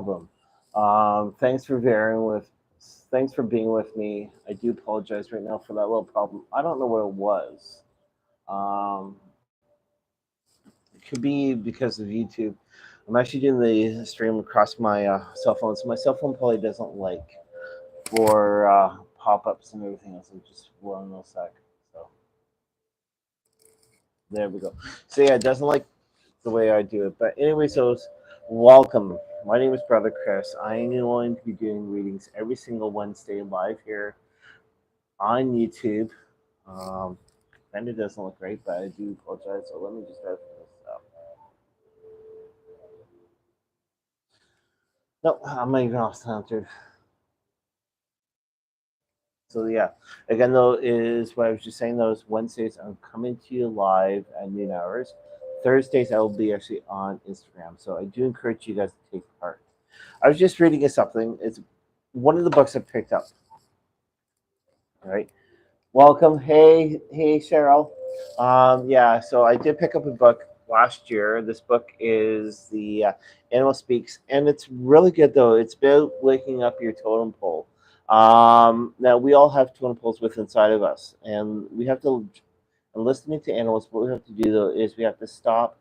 Album. Thanks for thanks for being with me. I do apologize right now for that little problem. I don't know what it was. Um, it could be because of YouTube. I'm actually doing the stream across my cell phone, so my cell phone probably doesn't like for pop-ups and everything else. Just one little sec. So there we go. So yeah, it doesn't like the way I do it. But anyway, so welcome. My name is Brother Chris. I am going to be doing readings every single Wednesday live here on YouTube. Um, and it doesn't look great, but I do apologize. So let me just open this up. No, I'm not even off sound. So yeah, again though is what I was just saying. Those Wednesdays I'm coming to you live at noon hours. Thursdays I will be actually on Instagram. So I do encourage you guys to take part. I was just reading something. It's one of the books I picked up. All right, welcome. Hey, Cheryl. Yeah, so I did pick up a book last year. This book is the Animal Speaks, and it's really good though. It's about waking up your totem pole. Now we all have totem poles within inside of us, and we have to. And listening to animals, what we have to do though is we have to stop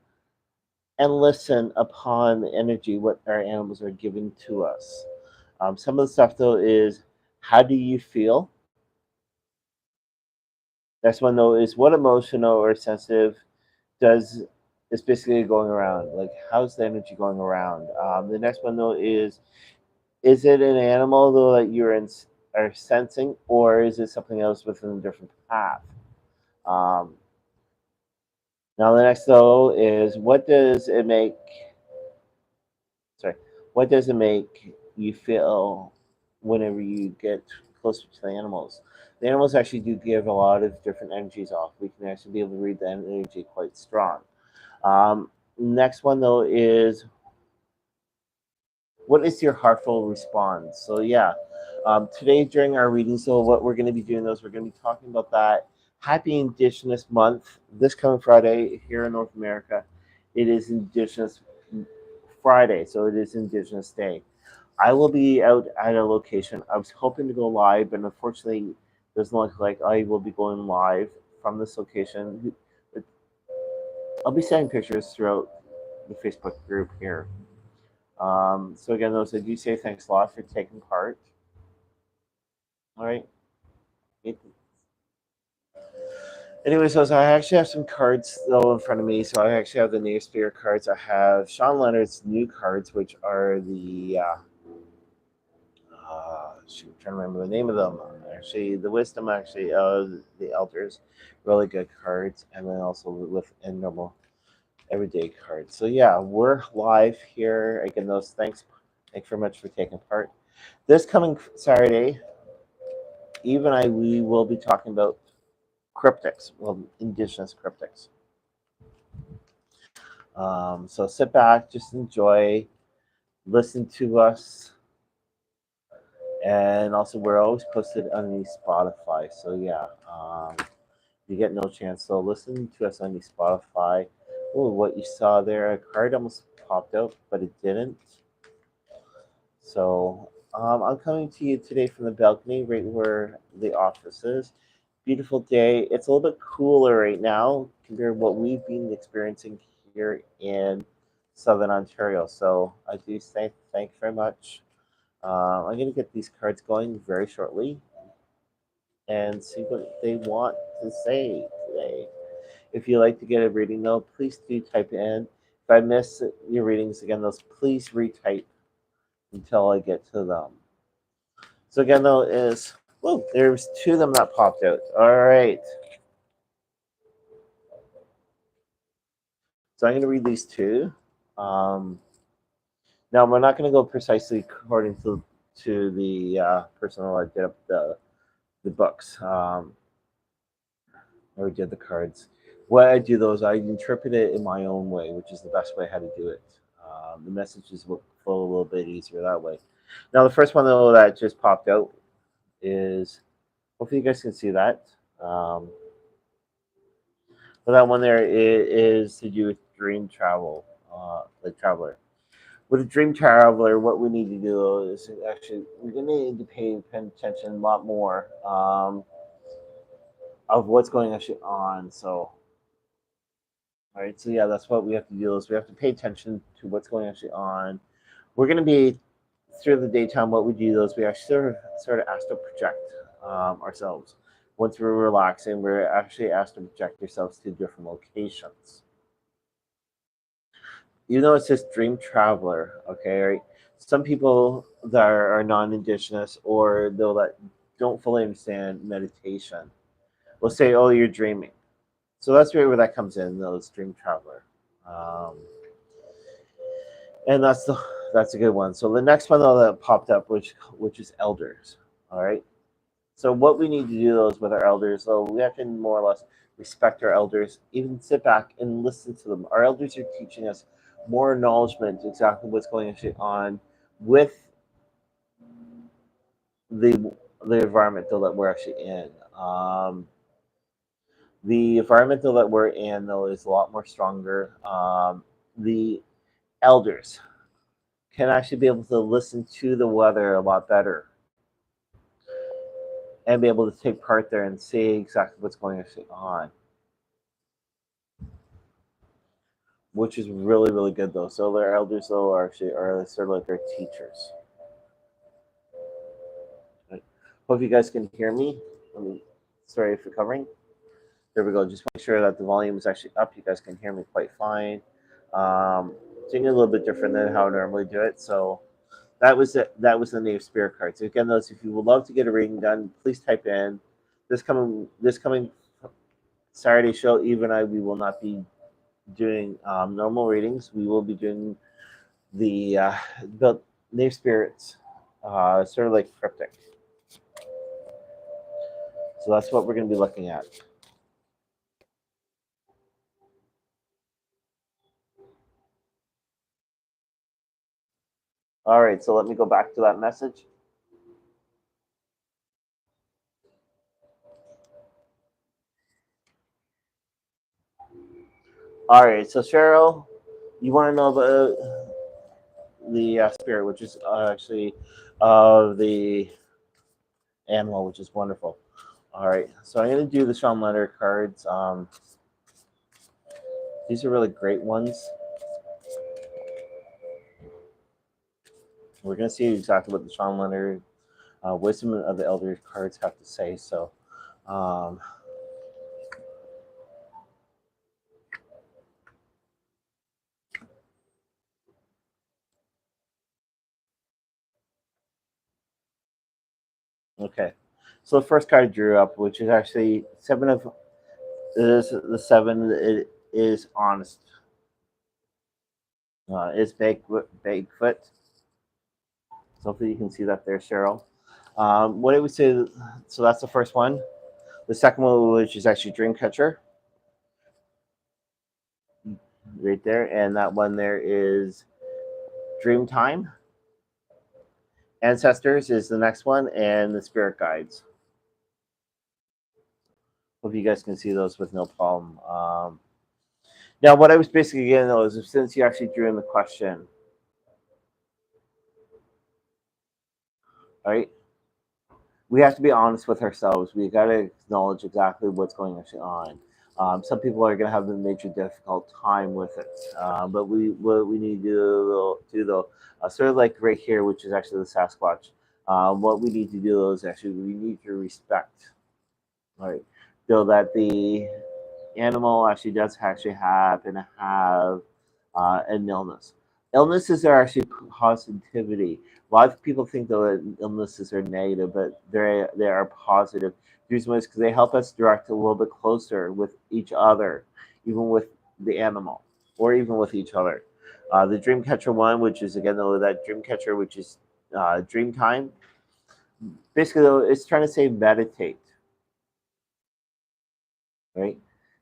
and listen upon the energy what our animals are giving to us. Some of the stuff though is how do you feel? Next one though is what emotional or sensitive does is basically going around. Like how's the energy going around? The next one though is it an animal though that are sensing, or is it something else within a different path? Um, Now the next though is what does it make? Sorry, what does it make you feel whenever you get closer to the animals? The animals actually do give a lot of different energies off. We can actually be able to read that energy quite strong. Next one though is what is your heartful response? So yeah, today during our reading, so what we're going to be doing is we're going to be talking about that Happy Indigenous Month this coming Friday here in North America. It is Indigenous Friday, so it is Indigenous Day. I will be out at a location. I was hoping to go live, but unfortunately, it doesn't look like I will be going live from this location. I'll be sending pictures throughout the Facebook group here. So again, those I do say thanks a lot for taking part. All right. Anyways, so I actually have some cards though in front of me. So I actually have the New Spirit cards. I have Sean Leonard's new cards, which are shoot, I'm trying to remember the name of them. Actually, the Wisdom, actually, the Elders, really good cards, and then also with and normal everyday cards. So yeah, we're live here. Again, those thanks very much for taking part. This coming Saturday, Eve and I we will be talking about cryptics, well, indigenous cryptics. So sit back, just enjoy, listen to us, and also we're always posted on the Spotify. So yeah, you get no chance. So listen to us on the Spotify. Oh, what you saw there, a card almost popped out, but it didn't. So I'm coming to you today from the balcony, right where the office is. Beautiful day. It's a little bit cooler right now compared to what we've been experiencing here in Southern Ontario. So I do say thank you very much. I'm going to get these cards going very shortly and see what they want to say today. If you like to get a reading, though, please do type in. If I miss your readings again, those please retype until I get to them. So again, though, is whoa, there's two of them that popped out. All right. So I'm going to read these two. Um, Now we're not going to go precisely according to the person who did up the books. Or did the cards. What I do though is I interpret it in my own way, which is the best way how to do it. The messages will flow a little bit easier that way. Now the first one though that just popped out is hopefully you guys can see that. Um, but that one there is to do with dream travel, like traveler. with a dream traveler, what we need to do is actually we're gonna need to pay attention a lot more of what's going actually on. So, all right, so yeah, that's what we have to do is we have to pay attention to what's going actually on. We're gonna be through the daytime. What we do is we actually sort of asked to project ourselves. Once we're relaxing, we're actually asked to project ourselves to different locations. You know, it says dream traveler, okay, right? Some people that are non-indigenous or though that don't fully understand meditation will say, oh, you're dreaming. So that's where that comes in, those dream traveler. um, and that's a good one. So the next one though that popped up, which is elders. All right, so what we need to do those with our elders, so we have to more or less respect our elders, even sit back and listen to them. Our elders are teaching us more acknowledgement exactly what's going on with the the environment though that we're actually in. The environment though that we're in though is a lot more stronger. The elders can actually be able to listen to the weather a lot better and be able to take part there and see exactly what's going on, which is really really good though. So their elders though are actually are sort of like their teachers. Right. Hope you guys can hear me. Let me, sorry for covering. There we go. Just make sure that the volume is actually up. You guys can hear me quite fine. Doing it a little bit different than how I normally do it. So that was it. That was the Native Spirit cards. Again, those if you would love to get a reading done, please type in this coming Saturday show. Eve and I we will not be doing normal readings. We will be doing the Native Spirits, sort of like cryptic. So that's what we're going to be looking at. All right, so let me go back to that message. All right, so Cheryl, you want to know about the spirit, which is actually the animal, which is wonderful. All right, so I'm going to do the Sean Leonard cards. These are really great ones. We're going to see exactly what the Sean Leonard Wisdom of the Elder cards have to say. So, um, okay. So the first card I drew up, which is actually seven of is the seven. It is honest. It's Bigfoot. So hopefully you can see that there, Cheryl. What I would say, so that's the first one. The second one, which is actually Dreamcatcher, right there, and that one there is Dreamtime. Ancestors is the next one, and the Spirit Guides. Hope you guys can see those with no problem. Now, what I was basically getting though is since you actually drew in the question, right? We have to be honest with ourselves. We got to acknowledge exactly what's going on. Some people are going to have a major difficult time with it, but what we need to do though, sort of like right here, which is actually the Sasquatch. What we need to do is actually we need to respect, right? So that the animal actually does actually happen to have an illness. Illnesses are actually positivity. A lot of people think that illnesses are negative, but they are positive. The reason is because they help us direct a little bit closer with each other, even with the animal, or even with each other. The Dreamcatcher one, which is again though that Dreamcatcher, which is dream time. Basically, though, it's trying to say meditate, right?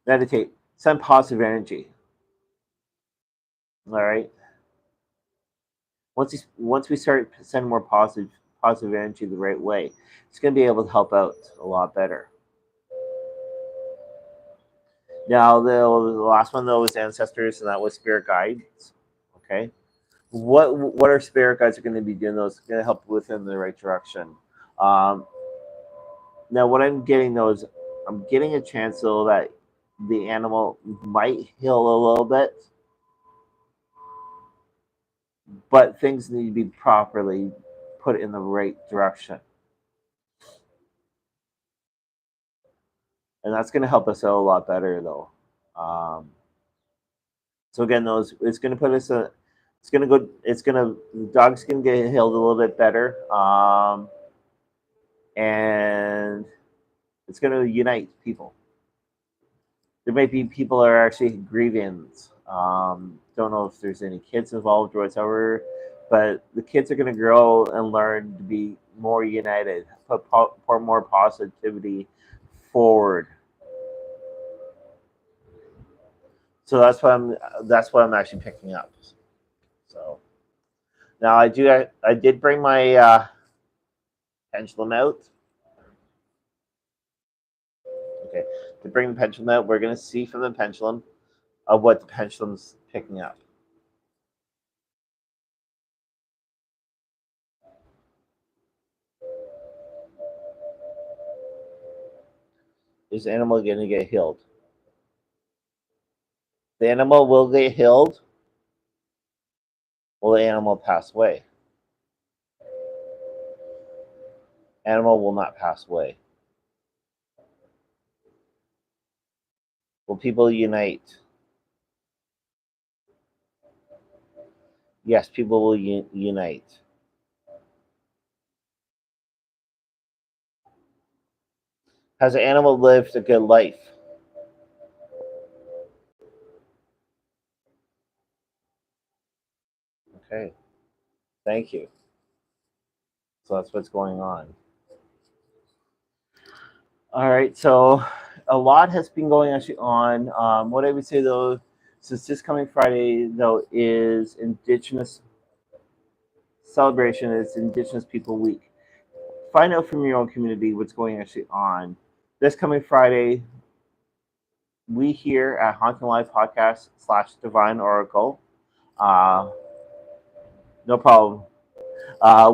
Meditate, send positive energy. All right. Once we start sending more positive energy the right way, it's going to be able to help out a lot better. Now the last one though was ancestors, and that was spirit guides. Okay, what our spirit guides are going to be doing, those going to help within the right direction. Um, Now, what I'm getting though is I'm getting a chance so that the animal might heal a little bit, but things need to be properly put in the right direction, and that's going to help us out a lot better though. Um, so again, those it's going to put us a, it's going to go, it's going to the dog's going to get healed a little bit better, and it's going to unite people. There might be people that are actually grieving. Don't know if there's any kids involved or whatever, but the kids are going to grow and learn to be more united, put more positivity forward. So that's what I'm actually picking up. So now I did bring my pendulum out. Okay, to bring the pendulum out, we're going to see from the pendulum of what the pendulum's picking up. Is the animal going to get healed? The animal will get healed. Will the animal pass away? Animal will not pass away. Will people unite? Yes, people will unite. Has the animal lived a good life? Okay, thank you. So that's what's going on. All right, so a lot has been going actually on. What I would say though, since this coming Friday though is Indigenous celebration, it's Indigenous People Week. Find out from your own community what's going actually on. This coming Friday, we here at Haunting Live Podcast / Divine Oracle, uh, no problem.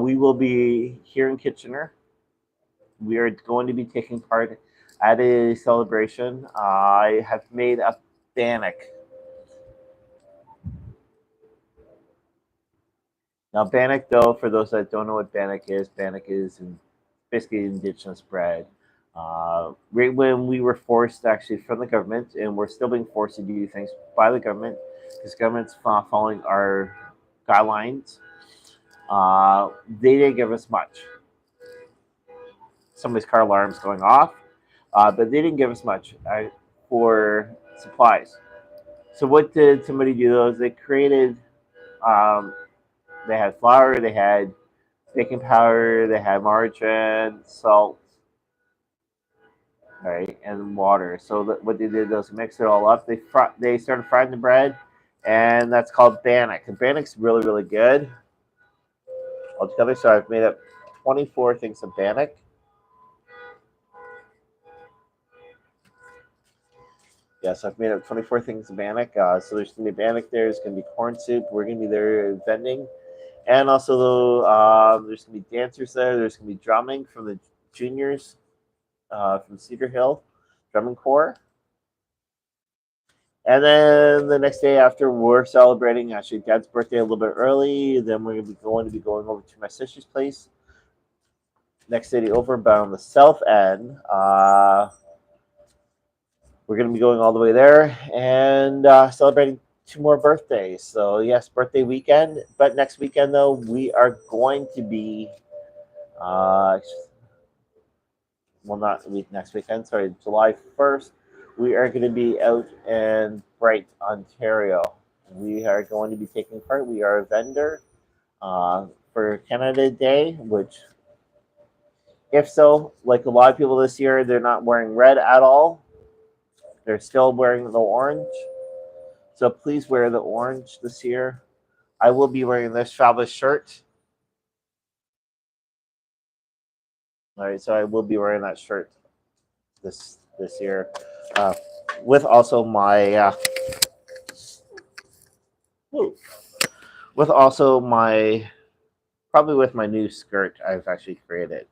We will be here in Kitchener. We are going to be taking part at a celebration. I have made a bannock. Now, bannock, though, for those that don't know what bannock is basically Indigenous bread. Right when we were forced actually from the government, and we're still being forced to do things by the government, because government's following our guidelines. They didn't give us much. Somebody's car alarm's going off, but they didn't give us much for supplies. So what did somebody do? Those they created. Um, they had flour, they had baking powder, they had margarine, salt, right, and water. So what they did was mix it all up. They started frying the bread, and that's called bannock. And bannock's really good altogether. So I've made up 24 things of bannock. Yes, I've made up 24 things of bannock. So there's going to be bannock there. There's going to be corn soup. We're going to be there vending. And also, there's going to be dancers there. There's going to be drumming from the juniors from Cedar Hill, drumming corps. And then the next day after, we're celebrating actually Dad's birthday a little bit early. Then we're going to be going over to my sister's place. Next city over, but on the south end, we're going to be going all the way there and celebrating 2 more birthdays. So yes, birthday weekend. But next weekend though, we are going to be, well, not next weekend. Sorry, July 1st. We are going to be out in Bright, Ontario. We are going to be taking part. We are a vendor for Canada Day, which, if so, like a lot of people this year, they're not wearing red at all. They're still wearing the orange. So please wear the orange this year. I will be wearing this fabulous shirt. All right, so I will be wearing that shirt this year, with also my with also my, probably with my new skirt I've actually created.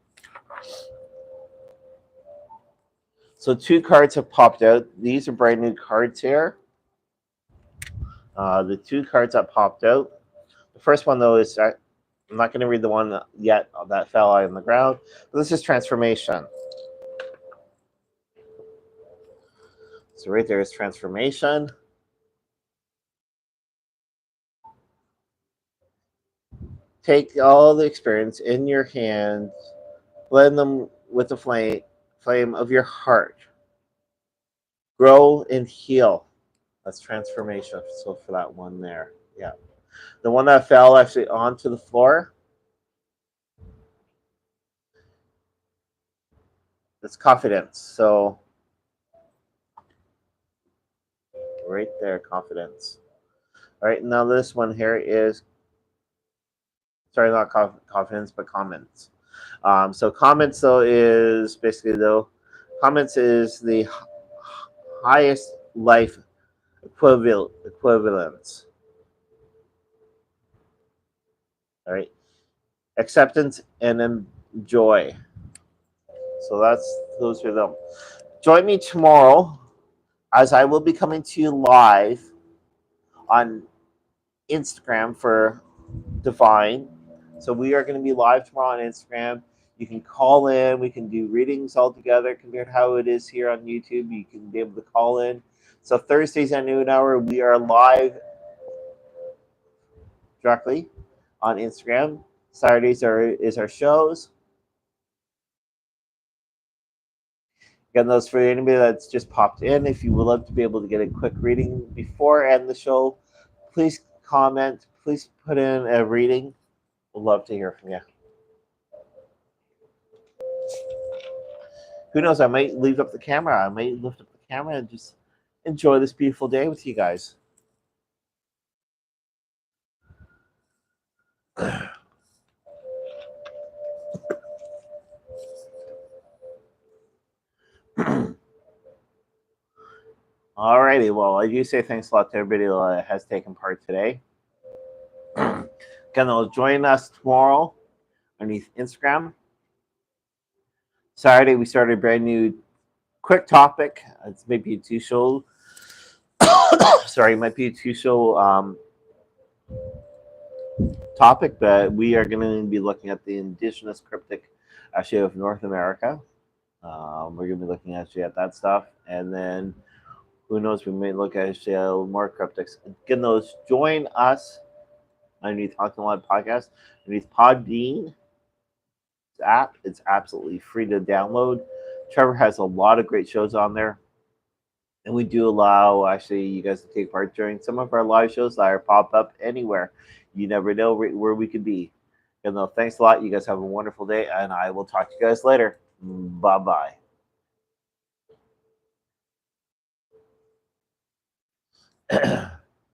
So 2 cards have popped out. These are brand new cards here. The 2 cards that popped out. The first one though is, I'm not going to read the one yet that fell out on the ground, but this is transformation. So right there is transformation. Take all the experience in your hands, blend them with the flame of your heart. Grow and heal. That's transformation. So for that one there, yeah. The one that fell actually onto the floor, it's confidence. So right there, confidence. All right, now this one here is, sorry, not confidence, but comments. So comments though is basically though, comments is the highest life equivalence. All right, acceptance and joy. So those are them. Join me tomorrow as I will be coming to you live on Instagram for Divine. So we are going to be live tomorrow on Instagram. You can call in. We can do readings all together compared to how it is here on YouTube. You can be able to call in. So Thursdays at noon hour, we are live directly on Instagram. Saturdays is our shows. Again, those for anybody that's just popped in. If you would love to be able to get a quick reading before and the show, please comment. Please put in a reading. We'd love to hear from you. Who knows? I might leave up the camera. I might lift up the camera and just enjoy this beautiful day with you guys. Alrighty, well, I do say thanks a lot to everybody that has taken part today. Again, they'll join us tomorrow underneath Instagram. Saturday, we started a brand new quick topic. It's maybe a 2-show. Sorry, it might be a 2-show topic, but we are going to be looking at the indigenous cryptic actually of North America. We're going to be looking actually at that stuff, and then who knows, we may look at actually more cryptics. Again, those join us underneath HauntingLIVE podcast, underneath Podbean app. It's absolutely free to download. Trevor has a lot of great shows on there, and we do allow actually you guys to take part during some of our live shows that are pop up anywhere. You never know where we could be. And though, thanks a lot. You guys have a wonderful day, and I will talk to you guys later. Bye bye.